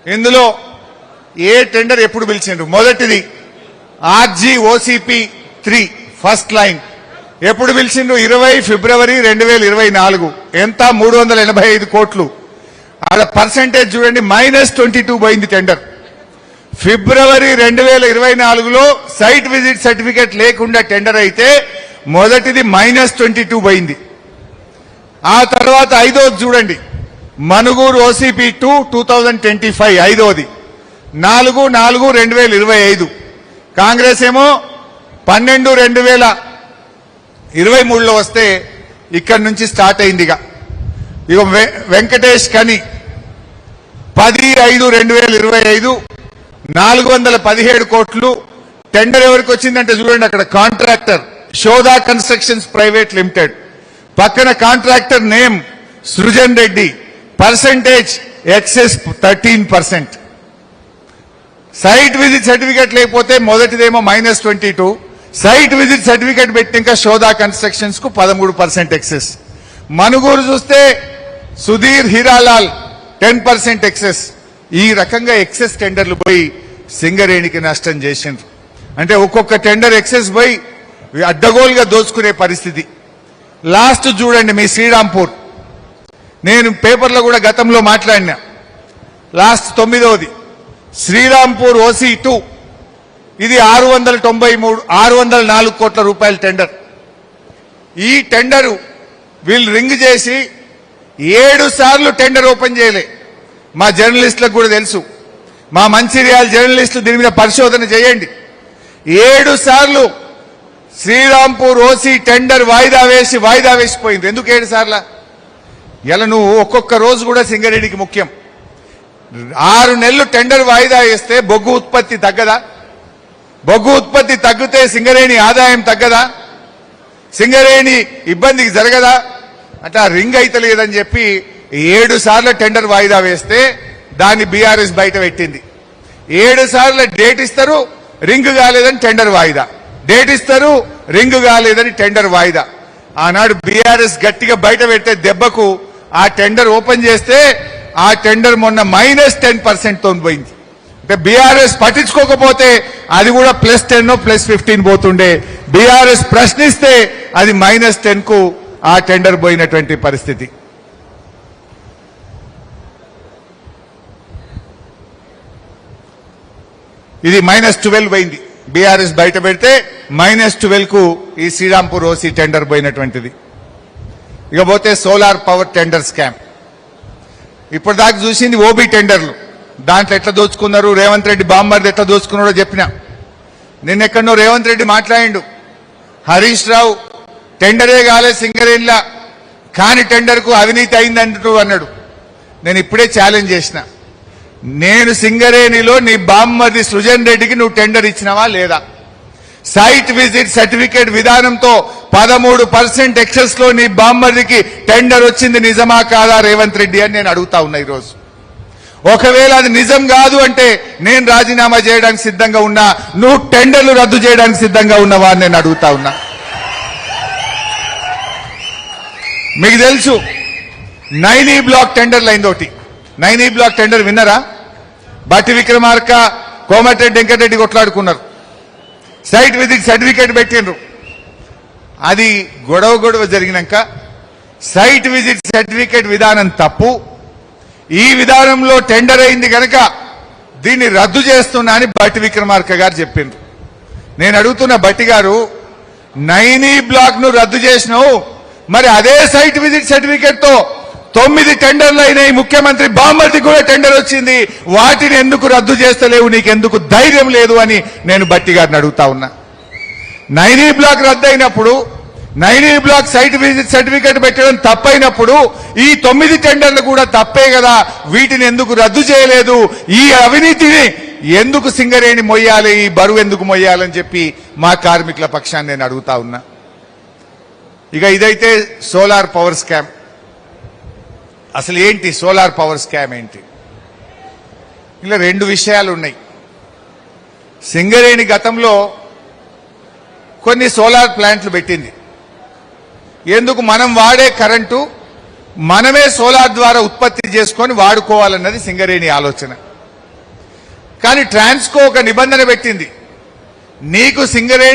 ఇందులో ఏ టెండర్ ఎప్పుడు పిలిచిండ్రు? మొదటిది RGOCP3 ఫస్ట్ లైన్ ఎప్పుడు పిలిచిండ్రు? 20 ఫిబ్రవరి 2024. ఎంత? 385 కోట్లు. ఆడ పర్సెంటేజ్ చూడండి, -22 పోయింది టెండర్. ఫిబ్రవరి 2024లో సైట్ విజిట్ సర్టిఫికేట్ లేకుండా టెండర్ అయితే మొదటిది -22 పోయింది. ఆ తర్వాత ఐదోది చూడండి, మనుగూరు OCP2 2025 ఐదోది 4/4/2025. కాంగ్రెస్ ఏమో 12/2023లో వస్తే ఇక్కడి నుంచి స్టార్ట్ అయింది. ఇక వెంకటేష్ కని 10/5/2025 417 కోట్లు. టెండర్ ఎవరికి వచ్చిందంటే చూడండి, అక్కడ contractor Shodha constructions private limited, పక్కన contractor name Srujan Reddy, percentage excess 13%. Site visit certificate లేకపోతే మొదటిదేమో -22, సైట్ విజిట్ సర్టిఫికేట్ పెట్టినాక శోధా కన్స్ట్రక్షన్స్ కు 13% ఎక్సెస్. మనుగూరు చూస్తే సుధీర్ హీరాలాల్ 10% ఎక్సెస్. ఈ రకంగా ఎక్సెస్ టెండర్లు పోయి సింగరేణికి నష్టం చేసిండ్రు. అంటే ఒక్కొక్క టెండర్ ఎక్సెస్ పోయి అడ్డగోలుగా దోచుకునే పరిస్థితి. లాస్ట్ చూడండి, మీ శ్రీరాంపూర్, నేను పేపర్లో కూడా గతంలో మాట్లాడినా. లాస్ట్ 9వది శ్రీరాంపూర్ OC2, ఇది 604 కోట్ల రూపాయల టెండర్. ఈ టెండరు వీళ్ళు రింగ్ చేసి 7 సార్లు టెండర్ ఓపెన్ చేయలే. మా జర్నలిస్టులకు కూడా తెలుసు, మా మంచిర్యాల జర్నలిస్టులు దీని మీద పరిశోధన చేయండి. 7 సార్లు శ్రీరాంపూర్ OC టెండర్ వాయిదా వేసిపోయింది. ఎందుకు 7 సార్ల? ఇలా నువ్వు ఒక్కొక్క రోజు కూడా సింగరేణికి ముఖ్యం. 6 నెలలు టెండర్ వాయిదా వేస్తే బొగ్గు ఉత్పత్తి తగ్గదా? బొగ్గు ఉత్పత్తి తగ్గితే సింగరేణి ఆదాయం తగ్గదా? సింగరేణి ఇబ్బందికి జరగదా? అంటే ఆ రింగ్ అయితే లేదని చెప్పి 7 సార్లు టెండర్ వాయిదా వేస్తే దాన్ని బీఆర్ఎస్ బయట పెట్టింది. 7 సార్లు డేట్ ఇస్తారు, రింగ్ కాలేదని టెండర్ వాయిదా, డేట్ ఇస్తారు, రింగ్ కాలేదని టెండర్ వాయిదా. ఆనాడు బీఆర్ఎస్ గట్టిగా బయట పెట్టే దెబ్బకు ఆ టెండర్ ఓపెన్ చేస్తే ఆ టెండర్ మొన్న -10% తో పోయింది. అంటే బీఆర్ఎస్ పట్టించుకోకపోతే అది కూడా +10 +15 పోతుండే. బీఆర్ఎస్ ప్రశ్నిస్తే అది -10 కు ఆ టెండర్ పోయినటువంటి పరిస్థితి. ఇది -12 పోయింది. బీఆర్ఎస్ బయట పెడితే -12 కు ఈ శ్రీరాంపూర్ OC టెండర్ పోయినటువంటిది. ఇకపోతే సోలార్ పవర్ టెండర్ స్కామ్. ఇప్పటిదాకా చూసింది OB టెండర్లు. దాంట్లో ఎట్లా దోచుకున్నారు, రేవంత్ రెడ్డి బామ్మర్ది ఎట్లా దోచుకున్నాడో చెప్పినా. నిన్నెక్కడో రేవంత్ రెడ్డి మాట్లాడిండు, హరీష్ రావు టెండరే కాలే సింగరేణిలా, కాని టెండర్ కు అవినీతి అయిందంటూ అన్నాడు. నేను ఇప్పుడే ఛాలెంజ్ చేసిన, నేను సింగరేణిలో నీ బామ్మర్ది సృజన్ రెడ్డికి నువ్వు టెండర్ ఇచ్చినావా లేదా? సైట్ విజిట్ సర్టిఫికేట్ విధానంతో 13% ఎక్సెస్ లో నీ బామ్మర్దికి టెండర్ వచ్చింది, నిజమా కాదా రేవంత్ రెడ్డి అని నేను అడుగుతా ఉన్నా ఈరోజు. ఒకవేళ అది నిజం కాదు అంటే నేను రాజీనామా చేయడానికి సిద్ధంగా ఉన్నా, నువ్వు టెండర్లు రద్దు చేయడానికి సిద్ధంగా ఉన్నవా అని నేను అడుగుతా ఉన్నా. మీకు తెలుసు నైనీ బ్లాక్ టెండర్లు అయిందోటి. నైనీ బ్లాక్ టెండర్ విన్నరా? బట్టి విక్రమార్క, కోమటిరెడ్డి వెంకటరెడ్డి కొట్లాడుకున్నారు, సైట్ విజిట్ సర్టిఫికేట్ పెట్టిండ్రు. అది గొడవ జరిగినాక సైట్ విజిట్ సర్టిఫికేట్ విధానం తప్పు, ఈ విధానంలో టెండర్ అయింది కనుక దీన్ని రద్దు చేస్తున్నా అని బట్టి విక్రమార్క గారు చెప్పిండ్రు. నేను అడుగుతున్న బట్టి గారు, నైనీ బ్లాక్ ను రద్దు చేసినావు, మరి అదే సైట్ విజిట్ సర్టిఫికేట్ తో 9 టెండర్లు అయినాయి, ముఖ్యమంత్రి బామ్మర్ది కూడా టెండర్ వచ్చింది, వాటిని ఎందుకు రద్దు చేస్తలేవు, నీకెందుకు ధైర్యం లేదు అని నేను బట్టి గారిని అడుగుతా ఉన్నా. నైనీ బ్లాక్ రద్దు అయినప్పుడు, నైనీ బ్లాక్ సైట్ విజిట్ సర్టిఫికేట్ పెట్టడం తప్పైనప్పుడు ఈ 9 టెండర్లు కూడా తప్పే కదా, వీటిని ఎందుకు రద్దు చేయలేదు, ఈ అవినీతిని ఎందుకు సింగరేణి మొయ్యాలి, ఈ బరువు ఎందుకు మొయ్యాలని చెప్పి మా కార్మికుల పక్షాన్ని నేను అడుగుతా ఉన్నా. ఇక ఇదైతే సోలార్ పవర్ స్కామ్. అసలు ఏంటి సోలార్ పవర్ స్కామ్ ఏంటి? ఇలా 2 విషయాలు ఉన్నాయి. సింగరేణి గతంలో కొన్ని సోలార్ ప్లాంట్లు పెట్టింది. ఎందుకు? మనం వాడే కరెంటు మనమే సోలార్ ద్వారా ఉత్పత్తి చేసుకొని వాడుకోవాలన్నది సింగరేణి ఆలోచన. కానీ ట్రాన్స్కో ఒక నిబంధన పెట్టింది, నీకు సింగరేణి